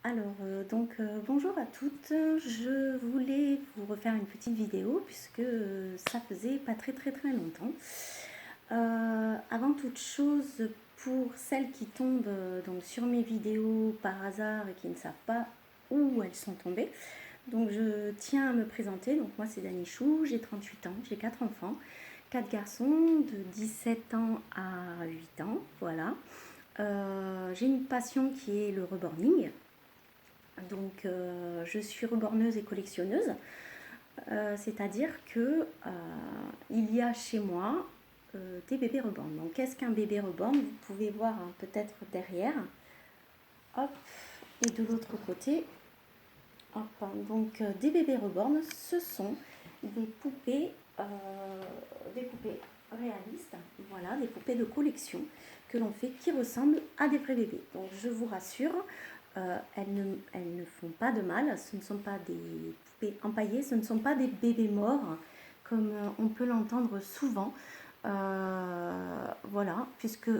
Bonjour à toutes. Je voulais vous refaire une petite vidéo puisque ça faisait pas très longtemps. Avant toute chose, pour celles qui tombent donc sur mes vidéos par hasard et qui ne savent pas où elles sont tombées, donc je tiens à me présenter. Donc moi c'est Danichou, j'ai 38 ans, j'ai 4 enfants, 4 garçons de 17 ans à 8 ans, voilà. J'ai une passion qui est le reborning. Je suis reborneuse et collectionneuse, c'est-à-dire que il y a chez moi des bébés reborn. Donc, qu'est-ce qu'un bébé reborn? Vous pouvez voir peut-être derrière. Hop, et de l'autre côté, hop. Des bébés reborn, ce sont euh, des poupées réalistes, voilà, des poupées de collection que l'on fait qui ressemblent à des vrais bébés. Donc, je vous rassure, elles ne font pas de mal, ce ne sont pas des poupées empaillées, ce ne sont pas des bébés morts comme on peut l'entendre souvent. Voilà, puisque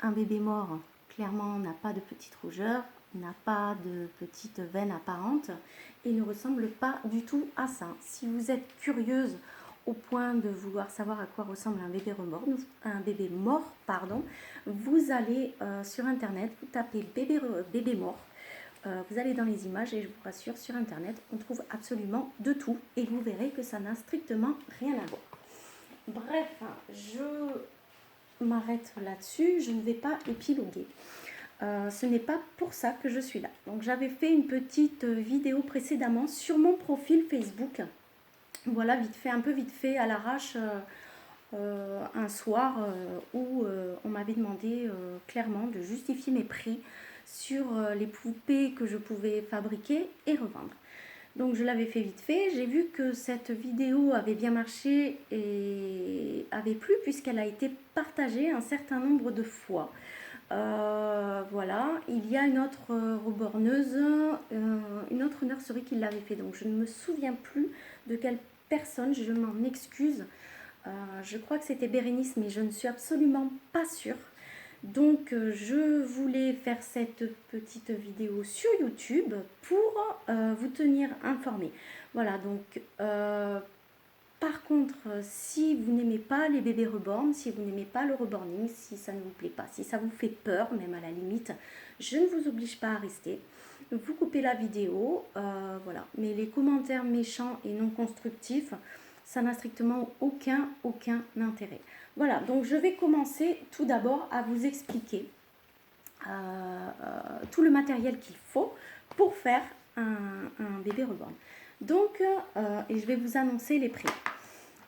un bébé mort, clairement, n'a pas de petite rougeur, n'a pas de petites veines apparentes et ne ressemble pas du tout à ça. Si vous êtes curieuse au point de vouloir savoir à quoi ressemble un bébé mort, vous allez sur internet, vous tapez bébé mort, vous allez dans les images et je vous rassure, sur internet, on trouve absolument de tout et vous verrez que ça n'a strictement rien à voir. Bref, je m'arrête là-dessus, je ne vais pas épiloguer. Ce n'est pas pour ça que je suis là. Donc j'avais fait une petite vidéo précédemment sur mon profil Facebook. Voilà, un peu vite fait, à l'arrache, un soir où on m'avait demandé clairement de justifier mes prix sur les poupées que je pouvais fabriquer et revendre. Donc je l'avais fait vite fait, j'ai vu que cette vidéo avait bien marché et avait plu puisqu'elle a été partagée un certain nombre de fois. Voilà, il y a une autre reborneuse, une autre nurserie qui l'avait fait, donc je ne me souviens plus de quelle personne, je m'en excuse. Je crois que c'était Bérénice, mais je ne suis absolument pas sûre. Donc je voulais faire cette petite vidéo sur YouTube pour vous tenir informé. Voilà, par contre, si vous n'aimez pas les bébés reborn, si vous n'aimez pas le reborning, si ça ne vous plaît pas, si ça vous fait peur, même à la limite, je ne vous oblige pas à rester. Vous coupez la vidéo, voilà. Mais les commentaires méchants et non constructifs, ça n'a strictement aucun intérêt. Voilà, donc je vais commencer tout d'abord à vous expliquer tout le matériel qu'il faut pour faire un bébé reborn. Et je vais vous annoncer les prix.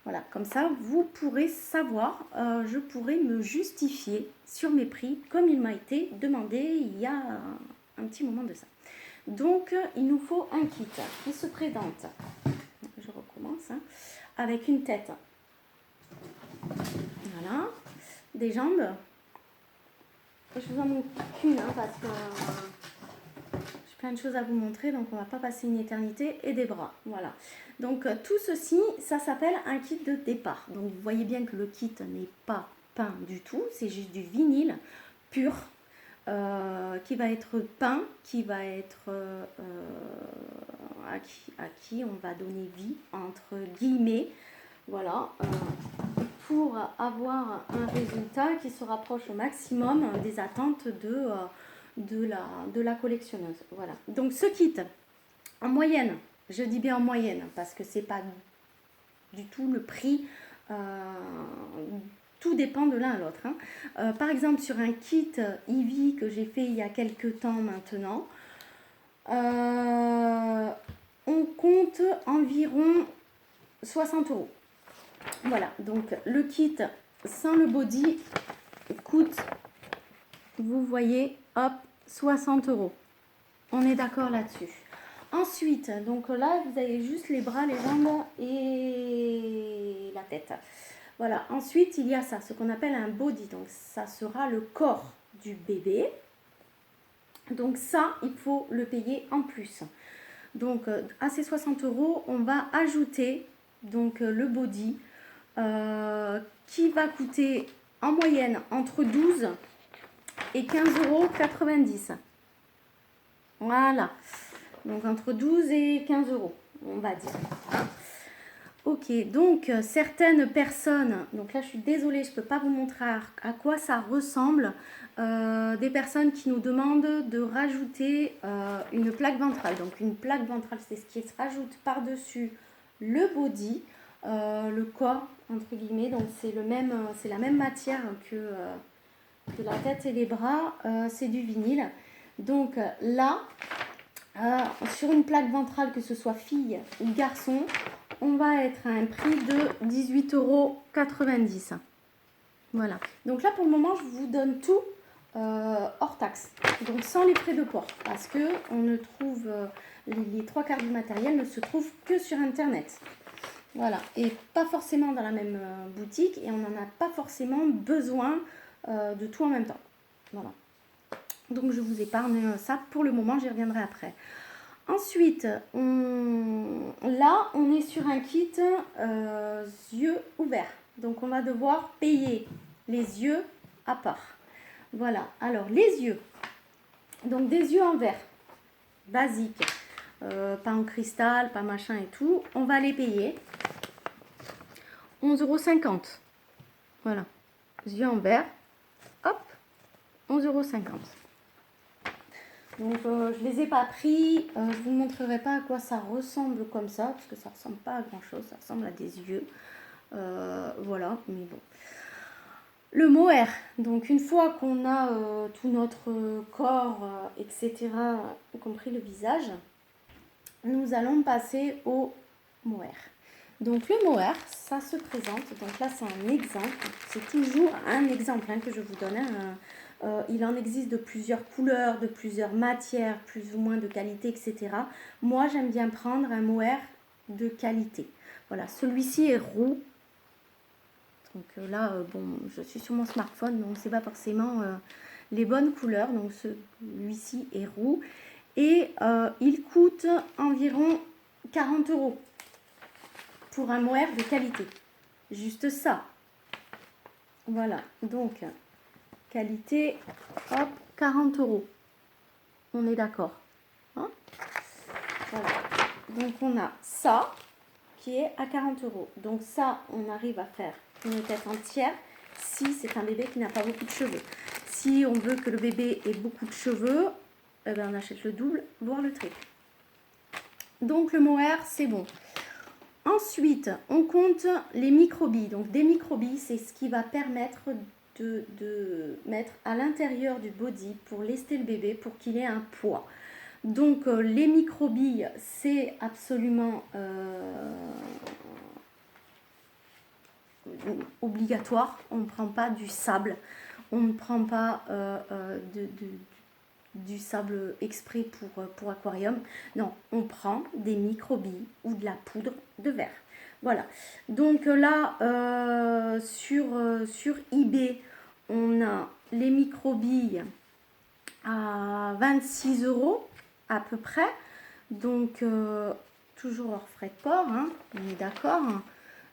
Voilà, comme ça, vous pourrez savoir, je pourrai me justifier sur mes prix comme il m'a été demandé il y a un petit moment de ça. Donc, il nous faut un kit qui se présente, je recommence, avec une tête, voilà, des jambes, je vous en montre qu'une parce que j'ai plein de choses à vous montrer, donc on va pas passer une éternité, et des bras, voilà. Donc tout ceci, ça s'appelle un kit de départ. Donc vous voyez bien que le kit n'est pas peint du tout, c'est juste du vinyle pur qui va être peint, qui va être à qui on va donner vie entre guillemets, voilà, pour avoir un résultat qui se rapproche au maximum des attentes de la collectionneuse. Voilà. Donc ce kit, en moyenne, je dis bien en moyenne parce que c'est pas du tout le prix, tout dépend de l'un à l'autre. Par exemple, sur un kit Eevee que j'ai fait il y a quelques temps maintenant, on compte environ 60 euros. Voilà, donc le kit sans le body coûte, vous voyez, hop, 60 euros. On est d'accord là-dessus. Ensuite, donc là, vous avez juste les bras, les jambes et la tête. Voilà, ensuite, il y a ça, ce qu'on appelle un body. Donc, ça sera le corps du bébé. Donc, ça, il faut le payer en plus. Donc, à ces 60 euros, on va ajouter donc le body qui va coûter en moyenne entre 12 et 15,90 euros. Voilà. Donc entre 12 et 15 euros, on va dire. Hein. Ok, donc certaines personnes, donc là je suis désolée, je ne peux pas vous montrer à quoi ça ressemble, des personnes qui nous demandent de rajouter une plaque ventrale. Donc une plaque ventrale, c'est ce qui se rajoute par-dessus le body, le corps, entre guillemets, donc c'est la même matière que la tête et les bras, c'est du vinyle. Donc là, sur une plaque ventrale, que ce soit fille ou garçon, on va être à un prix de 18,90 €. Voilà. Donc là, pour le moment, je vous donne tout hors taxe. Donc sans les frais de port. Parce que on ne trouve les trois quarts du matériel ne se trouvent que sur Internet. Voilà. Et pas forcément dans la même boutique. Et on n'en a pas forcément besoin de tout en même temps. Voilà. Donc je vous épargne ça pour le moment. J'y reviendrai après. Ensuite, là, on est sur un kit yeux ouverts. Donc, on va devoir payer les yeux à part. Voilà. Alors, les yeux. Donc, des yeux en verre. Basique. Pas en cristal, pas machin et tout. On va les payer 11,50 €. Voilà. Yeux en verre. Hop. 11,50 €. Donc je ne les ai pas pris, je ne vous montrerai pas à quoi ça ressemble comme ça, parce que ça ne ressemble pas à grand chose, ça ressemble à des yeux. Voilà, mais bon. Le mohair, donc une fois qu'on a tout notre corps, etc., y compris le visage, nous allons passer au mohair. Donc le mohair, ça se présente, donc là c'est un exemple, c'est toujours un exemple que je vous donne. Il en existe de plusieurs couleurs, de plusieurs matières, plus ou moins de qualité, etc. Moi, j'aime bien prendre un mohair de qualité. Voilà, celui-ci est roux. Donc là, bon, je suis sur mon smartphone, donc c'est pas forcément les bonnes couleurs. Donc celui-ci est roux. Et il coûte environ 40 € pour un mohair de qualité. Juste ça. Voilà, donc... qualité, hop, 40 €. On est d'accord. Hein, voilà. Donc on a ça qui est à 40 €. Donc ça, on arrive à faire une tête entière si c'est un bébé qui n'a pas beaucoup de cheveux. Si on veut que le bébé ait beaucoup de cheveux, eh ben on achète le double, voire le triple. Donc le mohair, c'est bon. Ensuite, on compte les microbilles. Donc des microbilles, c'est ce qui va permettre de mettre à l'intérieur du body pour lester le bébé pour qu'il ait un poids. Donc les microbilles, c'est absolument obligatoire. On ne prend pas du sable, on ne prend pas du sable exprès pour aquarium. Non, on prend des microbilles ou de la poudre de verre. Voilà. Donc là, sur eBay, on a les microbilles à 26 € à peu près. Donc, toujours hors frais de port, hein, on est d'accord.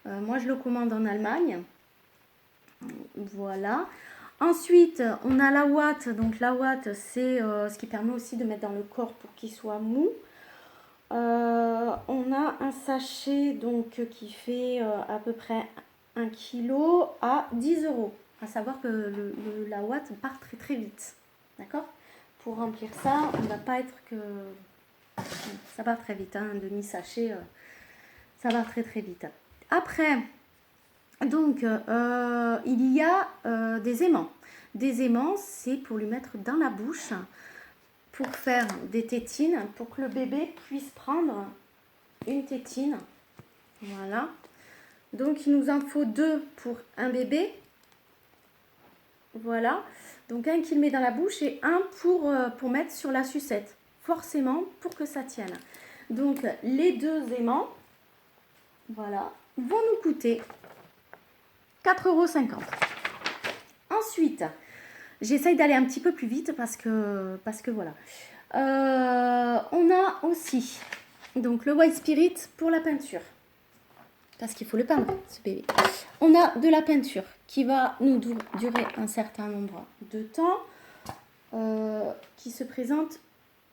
Moi, je le commande en Allemagne. Voilà. Ensuite, on a la ouate. Donc, la ouate, c'est ce qui permet aussi de mettre dans le corps pour qu'il soit mou. On a un sachet donc qui fait à peu près 1 kg à 10 €. À savoir que la ouate part très très vite. D'accord? Pour remplir ça, on ne va pas être que... ça part très vite, hein, un demi-sachet, ça va très très vite. Après, donc, il y a des aimants. Des aimants, c'est pour lui mettre dans la bouche, pour faire des tétines, pour que le bébé puisse prendre une tétine. Voilà. Donc, il nous en faut 2 pour un bébé. Voilà. Donc, un qu'il met dans la bouche et un pour mettre sur la sucette. Forcément, pour que ça tienne. Donc, les 2 aimants, voilà, vont nous coûter 4,50 €. Ensuite, j'essaye d'aller un petit peu plus vite parce que voilà. On a aussi donc le White Spirit pour la peinture. Parce qu'il faut le peindre, ce bébé. On a de la peinture qui va nous durer un certain nombre de temps, qui se présente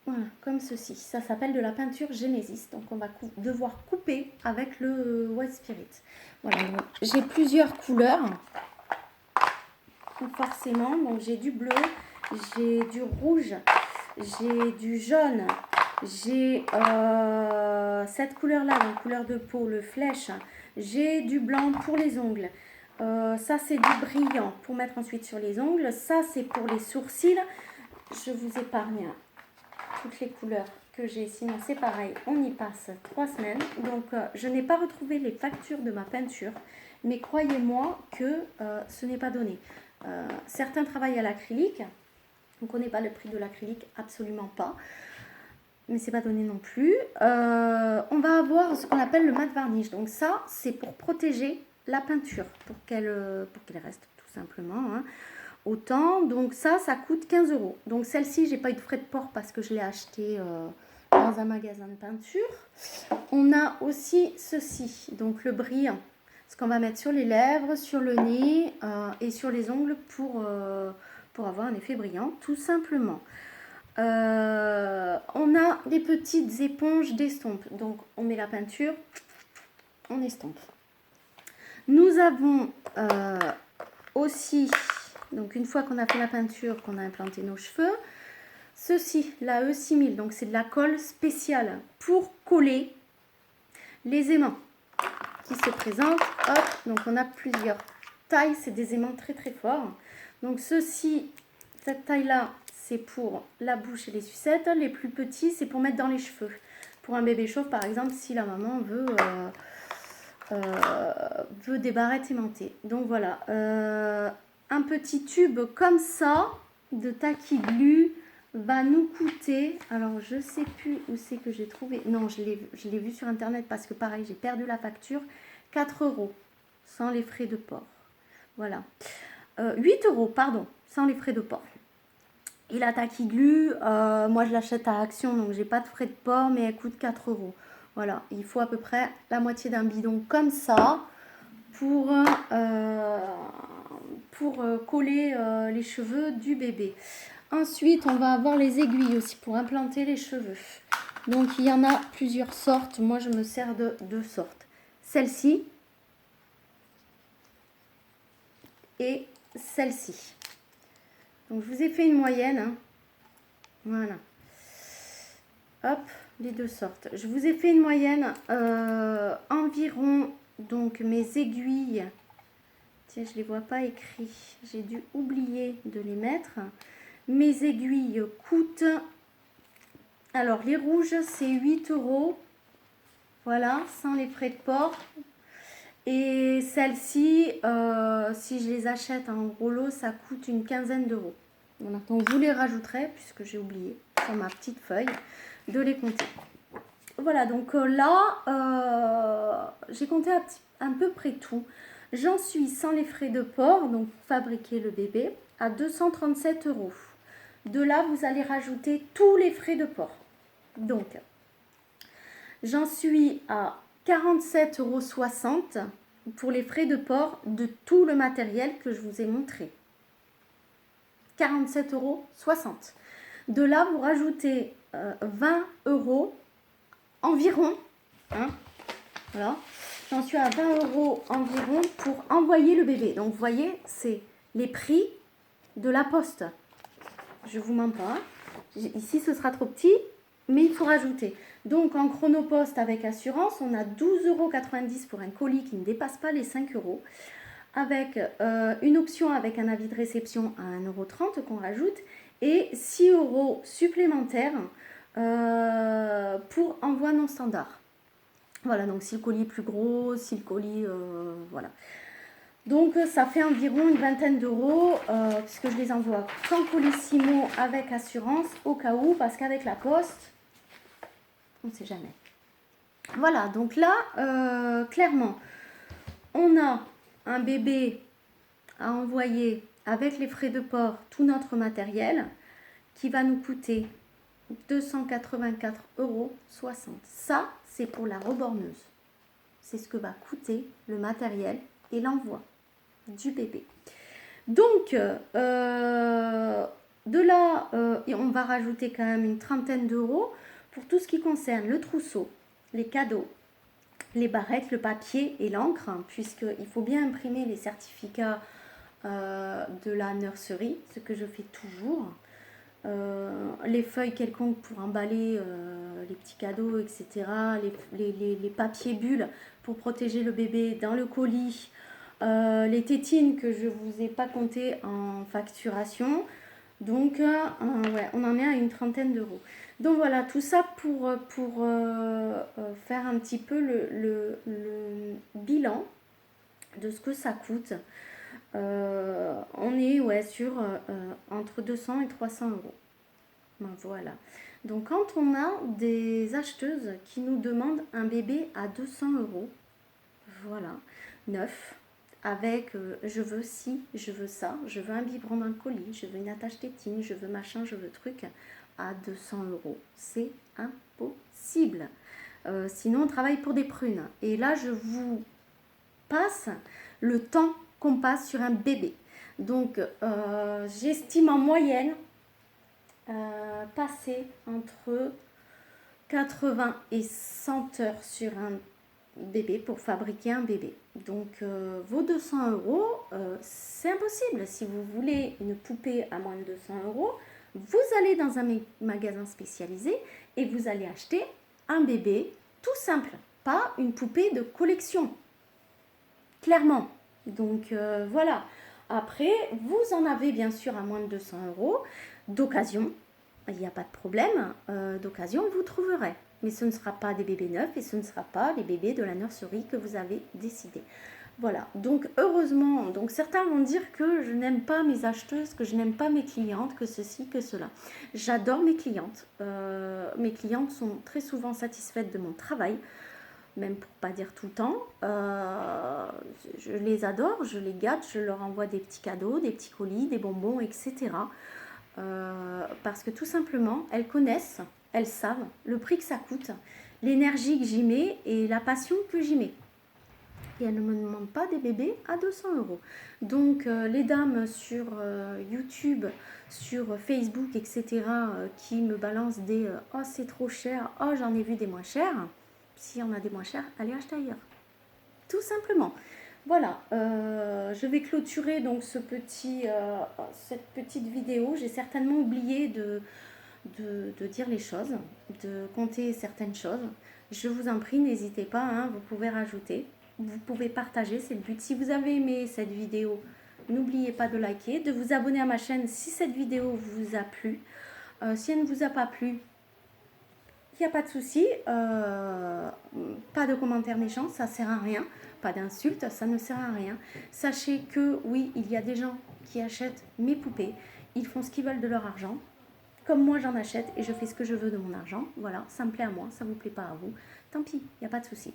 Voilà, comme ceci. Ça s'appelle de la peinture Genesis. Donc on va devoir couper avec le White Spirit. Voilà, j'ai plusieurs couleurs. Forcément, donc j'ai du bleu, j'ai du rouge, j'ai du jaune, j'ai cette couleur-là, donc couleur de peau, le flèche. J'ai du blanc pour les ongles. Ça, c'est du brillant pour mettre ensuite sur les ongles. Ça, c'est pour les sourcils. Je vous épargne toutes les couleurs que j'ai, sinon c'est pareil, on y passe 3 semaines. Donc, je n'ai pas retrouvé les factures de ma peinture, mais croyez-moi que ce n'est pas donné. Certains travaillent à l'acrylique. On ne connaît pas le prix de l'acrylique, absolument pas. Mais c'est pas donné non plus. On va avoir ce qu'on appelle le mat varnish. Donc ça, c'est pour protéger la peinture, pour qu'elle reste tout simplement. Hein. Autant, donc ça coûte 15 €. Donc celle-ci, j'ai pas eu de frais de port parce que je l'ai acheté dans un magasin de peinture. On a aussi ceci, donc le brillant. Ce qu'on va mettre sur les lèvres, sur le nez et sur les ongles pour avoir un effet brillant, tout simplement. On a des petites éponges d'estompe. Donc, on met la peinture, on estompe. Nous avons aussi, donc une fois qu'on a fait la peinture, qu'on a implanté nos cheveux, ceci, la E6000. Donc, c'est de la colle spéciale pour coller les aimants qui se présentent. Hop, donc on a plusieurs tailles, c'est des aimants très très forts. Donc ceci, cette taille-là, c'est pour la bouche et les sucettes. Les plus petits, c'est pour mettre dans les cheveux. Pour un bébé chauve, par exemple, si la maman veut des barrettes aimantées. Donc voilà, un petit tube comme ça de Tacky Glue va nous coûter, alors je sais plus où c'est que j'ai trouvé, non je l'ai vu sur internet parce que pareil j'ai perdu la facture, 4 € sans les frais de port, voilà, 8 € pardon, sans les frais de port. Et la Tacky Glue, moi je l'achète à Action donc j'ai pas de frais de port mais elle coûte 4 €. Voilà, il faut à peu près la moitié d'un bidon comme ça pour coller les cheveux du bébé. Ensuite, on va avoir les aiguilles aussi pour implanter les cheveux. Donc, il y en a plusieurs sortes. Moi, je me sers de 2 sortes. Celle-ci et celle-ci. Donc, je vous ai fait une moyenne. Hein. Voilà. Hop, les 2 sortes. Je vous ai fait une moyenne environ, donc mes aiguilles. Tiens, je ne les vois pas écrits. J'ai dû oublier de les mettre. Mes aiguilles coûtent, alors les rouges c'est 8 €, voilà, sans les frais de port. Et celles-ci, si je les achète en gros lot, ça coûte une quinzaine d'euros. Voilà, donc je vous les rajouterai, puisque j'ai oublié sur ma petite feuille de les compter. Voilà, donc là, j'ai compté à peu près tout. J'en suis sans les frais de port, donc fabriquer le bébé, à 237 €. De là, vous allez rajouter tous les frais de port. Donc, j'en suis à 47,60 € pour les frais de port de tout le matériel que je vous ai montré. 47,60 €. De là, vous rajoutez 20 € environ. Hein, voilà. J'en suis à 20 € environ pour envoyer le bébé. Donc, vous voyez, c'est les prix de la poste. Je vous mens pas. Ici, ce sera trop petit, mais il faut rajouter. Donc, en chronopost avec assurance, on a 12,90 € pour un colis qui ne dépasse pas les 5 €. Avec une option avec un avis de réception à 1,30 € qu'on rajoute. Et 6 € supplémentaires pour envoi non standard. Voilà, donc si le colis est plus gros, si le colis... voilà. Donc, ça fait environ une vingtaine d'euros, puisque je les envoie sans colissimo avec assurance, au cas où, parce qu'avec la poste, on ne sait jamais. Voilà, donc là, clairement, on a un bébé à envoyer avec les frais de port, tout notre matériel, qui va nous coûter 284,60 €. Ça, c'est pour la reborneuse. C'est ce que va coûter le matériel et l'envoi du bébé. Donc, De là, on va rajouter quand même une trentaine d'euros pour tout ce qui concerne le trousseau, les cadeaux, les barrettes, le papier et l'encre, hein, puisqu'il faut bien imprimer les certificats de la nurserie, ce que je fais toujours. Les feuilles quelconques pour emballer les petits cadeaux, etc. Les papiers bulles pour protéger le bébé dans le colis. Les tétines que je ne vous ai pas compté en facturation. Donc, ouais, on en est à une trentaine d'euros. Donc voilà, tout ça pour faire un petit peu le bilan de ce que ça coûte. On est ouais, sur entre 200 et 300 euros. Ben, voilà. Donc quand on a des acheteuses qui nous demandent un bébé à 200 euros, voilà, neuf, avec je veux ci, je veux ça, je veux un biberon dans le colis, je veux une attache tétine, je veux machin, je veux truc, à 200 euros. C'est impossible. Sinon, on travaille pour des prunes. Et là, je vous passe le temps qu'on passe sur un bébé. Donc, j'estime en moyenne passer entre 80 et 100 heures sur un bébé pour fabriquer un bébé. Donc, vos 200 euros, c'est impossible. Si vous voulez une poupée à moins de 200 euros, vous allez dans un magasin spécialisé et vous allez acheter un bébé tout simple, pas une poupée de collection. Clairement. Donc, voilà. Après, vous en avez bien sûr à moins de 200 euros d'occasion. Il n'y a pas de problème. D'occasion, vous trouverez. Mais ce ne sera pas des bébés neufs et ce ne sera pas les bébés de la nurserie que vous avez décidé. Voilà, donc heureusement, donc certains vont dire que je n'aime pas mes acheteuses, que je n'aime pas mes clientes, que ceci, que cela. J'adore mes clientes. Mes clientes sont très souvent satisfaites de mon travail, même pour pas dire tout le temps. Je les adore, je les gâte, je leur envoie des petits cadeaux, des petits colis, des bonbons, etc. Parce que tout simplement, elles connaissent, elles savent le prix que ça coûte, l'énergie que j'y mets et la passion que j'y mets. Et elles ne me demandent pas des bébés à 200 euros. Donc, les dames sur YouTube, sur Facebook, etc., qui me balancent des oh, c'est trop cher, oh, j'en ai vu des moins chers. Si on a des moins chers, allez acheter ailleurs. Tout simplement. Voilà, je vais clôturer donc cette petite vidéo. J'ai certainement oublié de dire les choses, de compter certaines choses. Je vous en prie, n'hésitez pas, hein, vous pouvez rajouter, vous pouvez partager, c'est le but. Si vous avez aimé cette vidéo, n'oubliez pas de liker, de vous abonner à ma chaîne si cette vidéo vous a plu. Si elle ne vous a pas plu, il n'y a pas de souci, pas de commentaires méchants, ça ne sert à rien, pas d'insultes, ça ne sert à rien. Sachez que oui, il y a des gens qui achètent mes poupées, ils font ce qu'ils veulent de leur argent, comme moi j'en achète et je fais ce que je veux de mon argent, voilà, ça me plaît à moi, ça ne vous plaît pas à vous, tant pis, il n'y a pas de souci.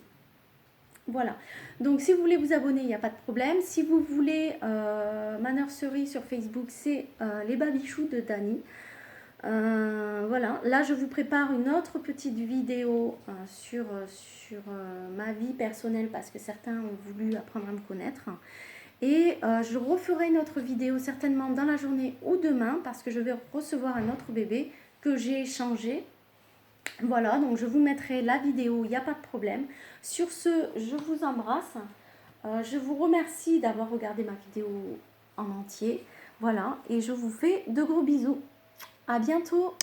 Voilà, donc si vous voulez vous abonner, il n'y a pas de problème. Si vous voulez ma nurserie sur Facebook, c'est les babichous de Dani. Voilà, là je vous prépare une autre petite vidéo sur ma vie personnelle parce que certains ont voulu apprendre à me connaître. Et je referai une autre vidéo certainement dans la journée ou demain parce que je vais recevoir un autre bébé que j'ai changé. Voilà, donc je vous mettrai la vidéo, il n'y a pas de problème. Sur ce, je vous embrasse. Je vous remercie d'avoir regardé ma vidéo en entier. Voilà, et je vous fais de gros bisous. À bientôt.